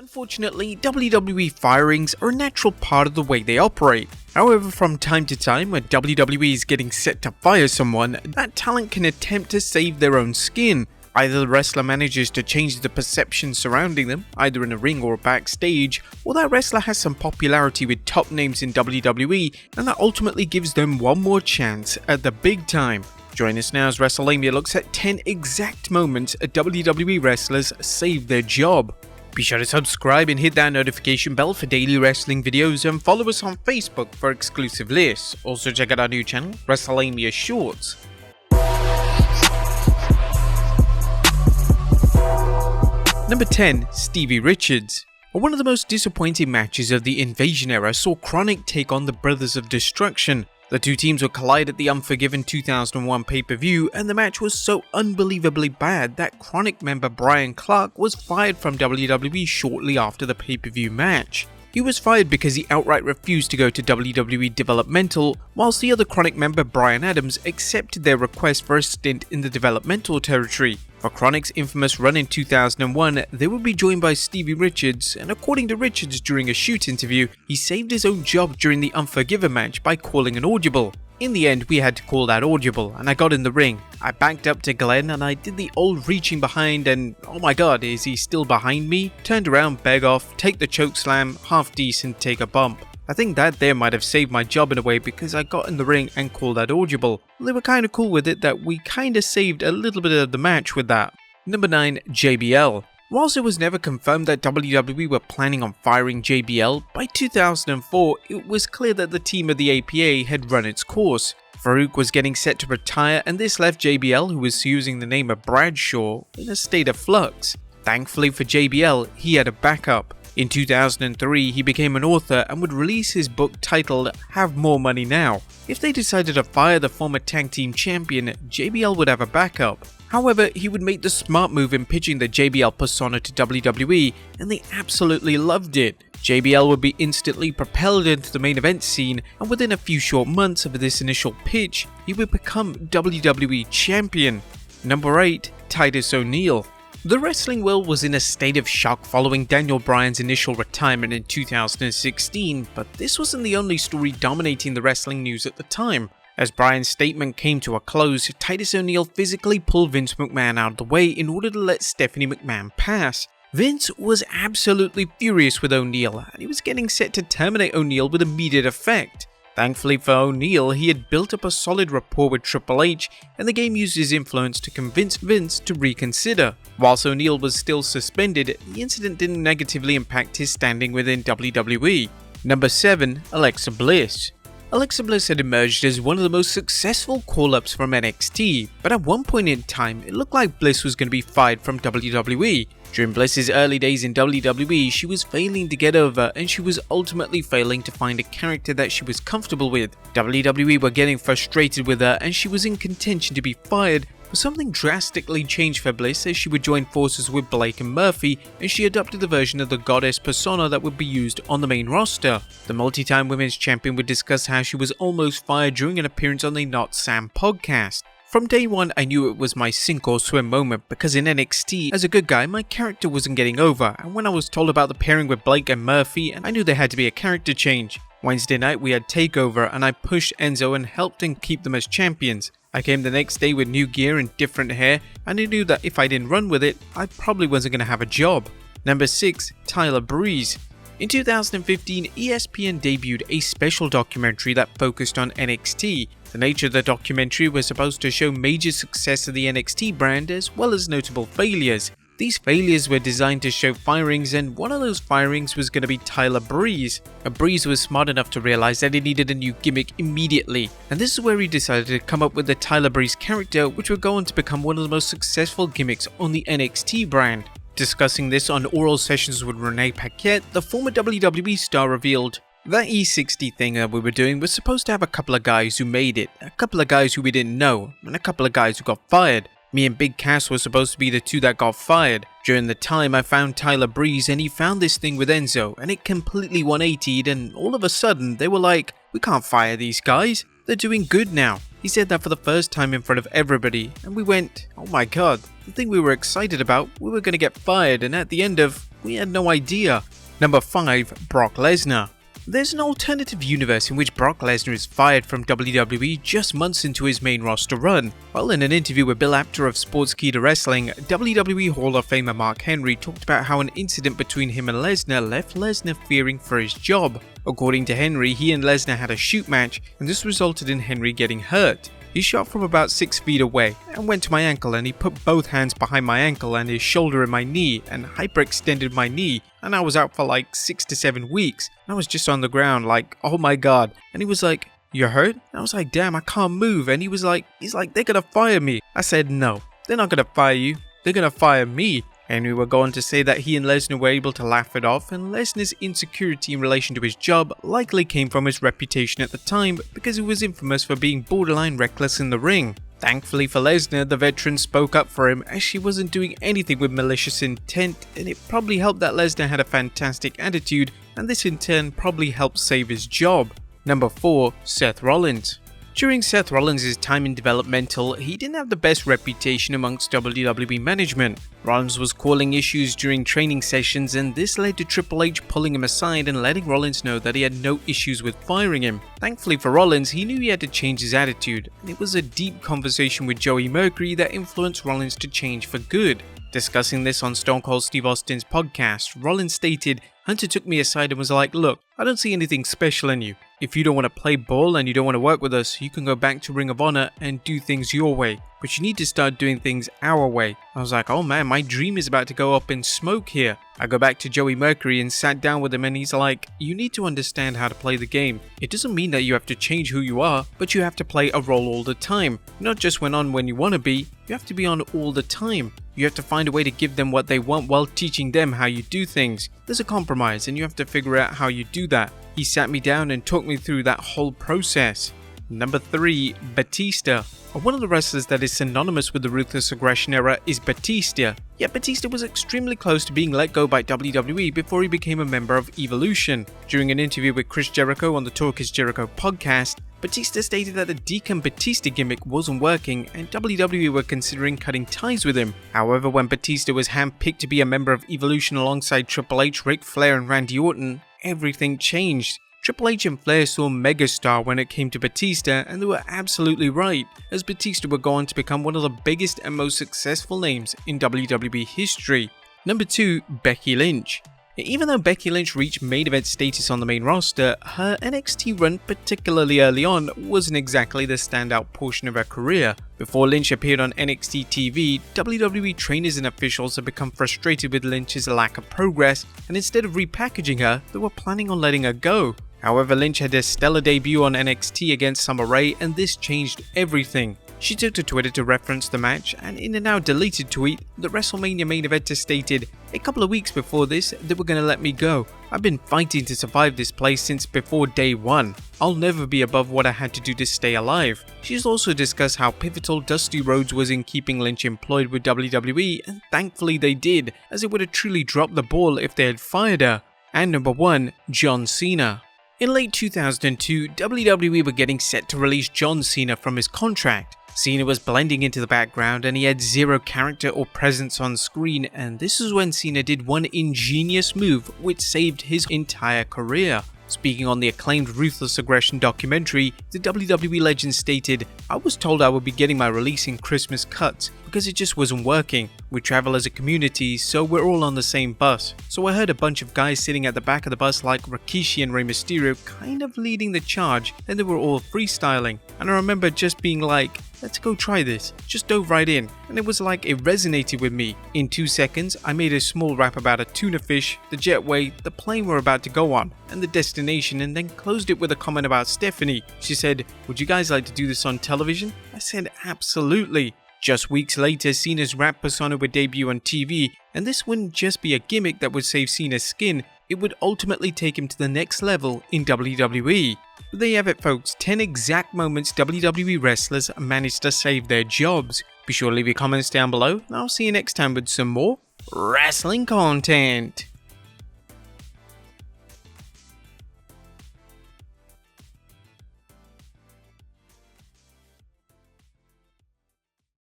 Unfortunately, WWE firings are a natural part of the way they operate. However, from time to time, when WWE is getting set to fire someone, that talent can attempt to save their own skin. Either the wrestler manages to change the perception surrounding them, either in a ring or backstage, or that wrestler has some popularity with top names in WWE, and that ultimately gives them one more chance at the big time. Join us now as Wrestlelamia looks at 10 exact moments WWE wrestlers saved their job. Be sure to subscribe and hit that notification bell for daily wrestling videos, and follow us on Facebook for exclusive lists. Also check out our new channel, Wrestlelamia Shorts. Number 10. Stevie Richards. One of the most disappointing matches of the Invasion era saw Chronic take on the Brothers of Destruction. The two teams would collide at the Unforgiven 2001 pay-per-view, and the match was so unbelievably bad that Chronic member Brian Clark was fired from WWE shortly after the pay-per-view match. He was fired because he outright refused to go to WWE developmental, whilst the other Chronic member Brian Adams accepted their request for a stint in the developmental territory. For Chronic's infamous run in 2001, they would be joined by Stevie Richards, and according to Richards during a shoot interview, he saved his own job during the Unforgiven match by calling an audible. In the end, we had to call that audible, and I got in the ring. I backed up to Glenn and I did the old reaching behind and oh my god, is he still behind me? Turned around, beg off, take the choke slam, half decent, take a bump. I think that there might have saved my job in a way because I got in the ring and called that audible. They were kinda cool with it that we kinda saved a little bit of the match with that. Number 9. JBL. Whilst it was never confirmed that WWE were planning on firing JBL, by 2004 it was clear that the team of the APA had run its course. Farouk was getting set to retire, and this left JBL, who was using the name of Bradshaw, in a state of flux. Thankfully for JBL, he had a backup. In 2003, he became an author and would release his book titled Have More Money Now. If they decided to fire the former tag team champion, JBL would have a backup. However, he would make the smart move in pitching the JBL persona to WWE, and they absolutely loved it. JBL would be instantly propelled into the main event scene, and within a few short months of this initial pitch, he would become WWE Champion. Number 8. Titus ONeill. The wrestling world was in a state of shock following Daniel Bryan's initial retirement in 2016, but this wasn't the only story dominating the wrestling news at the time. As Bryan's statement came to a close, Titus ONeill physically pulled Vince McMahon out of the way in order to let Stephanie McMahon pass. Vince was absolutely furious with ONeill, and he was getting set to terminate ONeill with immediate effect. Thankfully for ONeill, he had built up a solid rapport with Triple H, and the game used his influence to convince Vince to reconsider. Whilst ONeill was still suspended, the incident didn't negatively impact his standing within WWE. Number 7. Alexa Bliss. Alexa Bliss had emerged as one of the most successful call-ups from NXT, but at one point in time, it looked like Bliss was going to be fired from WWE. During Bliss's early days in WWE, she was failing to get over, and she was ultimately failing to find a character that she was comfortable with. WWE were getting frustrated with her, and she was in contention to be fired, but something drastically changed for Bliss as she would join forces with Blake and Murphy, and she adopted the version of the goddess persona that would be used on the main roster. The multi-time women's champion would discuss how she was almost fired during an appearance on the Not Sam podcast. From day one, I knew it was my sink or swim moment because in NXT, as a good guy, my character wasn't getting over, and when I was told about the pairing with Blake and Murphy, I knew there had to be a character change. Wednesday night we had TakeOver, and I pushed Enzo and helped him keep them as champions. I came the next day with new gear and different hair, and I knew that if I didn't run with it, I probably wasn't going to have a job. Number 6. Tyler Breeze. In 2015, ESPN debuted a special documentary that focused on NXT. The nature of the documentary was supposed to show major success of the NXT brand as well as notable failures. These failures were designed to show firings, and one of those firings was going to be Tyler Breeze. Breeze was smart enough to realize that he needed a new gimmick immediately, and this is where he decided to come up with the Tyler Breeze character, which would go on to become one of the most successful gimmicks on the NXT brand. Discussing this on oral sessions with Renee Paquette, the former WWE star revealed, "That E60 thing that we were doing was supposed to have a couple of guys who made it, a couple of guys who we didn't know, and a couple of guys who got fired. Me and Big Cass were supposed to be the two that got fired. During the time I found Tyler Breeze and he found this thing with Enzo, and it completely 180'd, and all of a sudden they were like, we can't fire these guys, they're doing good now." He said that for the first time in front of everybody, and we went, oh my god, the thing we were excited about, we were going to get fired, and at the end of, We had no idea. Number 5. Brock Lesnar. There's an alternative universe in which Brock Lesnar is fired from WWE just months into his main roster run. Well, in an interview with Bill Apter of Sportskeeda Wrestling, WWE Hall of Famer Mark Henry talked about how an incident between him and Lesnar left Lesnar fearing for his job. According to Henry, he and Lesnar had a shoot match, and this resulted in Henry getting hurt. He shot from about 6 feet away and went to my ankle, and he put both hands behind my ankle and his shoulder in my knee and hyperextended my knee, and I was out for like 6 to 7 weeks. And I was just on the ground like, oh my god. And he was like, "You're hurt?" And I was like, "Damn, I can't move." And he's like, "They're gonna fire me." I said, "No, they're not gonna fire you. They're gonna fire me." Henry would go on to say that he and Lesnar were able to laugh it off, and Lesnar's insecurity in relation to his job likely came from his reputation at the time because he was infamous for being borderline reckless in the ring. Thankfully for Lesnar, the veteran spoke up for him as she wasn't doing anything with malicious intent, and it probably helped that Lesnar had a fantastic attitude, and this in turn probably helped save his job. Number 4. Seth Rollins. During Seth Rollins' time in developmental, he didn't have the best reputation amongst WWE management. Rollins was calling issues during training sessions, and this led to Triple H pulling him aside and letting Rollins know that he had no issues with firing him. Thankfully for Rollins, he knew he had to change his attitude, and it was a deep conversation with Joey Mercury that influenced Rollins to change for good. Discussing this on Stone Cold Steve Austin's podcast, Rollins stated, "Hunter took me aside and was like, look, I don't see anything special in you. If you don't want to play ball and you don't want to work with us, you can go back to Ring of Honor and do things your way. But you need to start doing things our way." I was like, oh man, my dream is about to go up in smoke here. I go back to Joey Mercury and sat down with him, and he's like, "You need to understand how to play the game. It doesn't mean that you have to change who you are, but you have to play a role all the time. Not just when you want to be, you have to be on all the time. You have to find a way to give them what they want while teaching them how you do things. There's a compromise, and you have to figure out how you do that." He sat me down and talked me through that whole process. Number 3. Batista. One of the wrestlers that is synonymous with the Ruthless Aggression era is Batista. Yet Batista was extremely close to being let go by WWE before he became a member of Evolution. During an interview with Chris Jericho on the Talk is Jericho podcast, Batista stated that the Deacon Batista gimmick wasn't working and WWE were considering cutting ties with him. However, when Batista was handpicked to be a member of Evolution alongside Triple H, Ric Flair and Randy Orton, everything changed. Triple H and Flair saw megastar when it came to Batista, and they were absolutely right, as Batista would go on to become one of the biggest and most successful names in WWE history. Number 2. Becky Lynch. Even though Becky Lynch reached main event status on the main roster, her NXT run, particularly early on, wasn't exactly the standout portion of her career. Before Lynch appeared on NXT TV, WWE trainers and officials had become frustrated with Lynch's lack of progress, and instead of repackaging her, they were planning on letting her go. However, Lynch had a stellar debut on NXT against Summer Rae, and this changed everything. She took to Twitter to reference the match, and in a now deleted tweet, the WrestleMania main eventer stated, "A couple of weeks before this, they were gonna let me go. I've been fighting to survive this place since before day one. I'll never be above what I had to do to stay alive." She's also discussed how pivotal Dusty Rhodes was in keeping Lynch employed with WWE, and thankfully they did, as it would have truly dropped the ball if they had fired her. And number 1, John Cena. In late 2002, WWE were getting set to release John Cena from his contract. Cena was blending into the background and he had zero character or presence on screen, and this is when Cena did one ingenious move which saved his entire career. Speaking on the acclaimed Ruthless Aggression documentary, the WWE legend stated, "I was told I would be getting my release in Christmas cuts because it just wasn't working. We travel as a community, so we're all on the same bus. So I heard a bunch of guys sitting at the back of the bus like Rikishi and Rey Mysterio kind of leading the charge, and they were all freestyling. And I remember just being like, let's go try this. Just dove right in, and it was like it resonated with me. In 2 seconds, I made a small rap about a tuna fish, the jetway, the plane we're about to go on, and the destination, and then closed it with a comment about Stephanie. She said, would you guys like to do this on television? I said, absolutely. Just weeks later, Cena's rap persona would debut on TV, and this wouldn't just be a gimmick that would save Cena's skin, it would ultimately take him to the next level in WWE. But there you have it folks, 10 exact moments WWE wrestlers managed to save their jobs. Be sure to leave your comments down below, and I'll see you next time with some more wrestling content.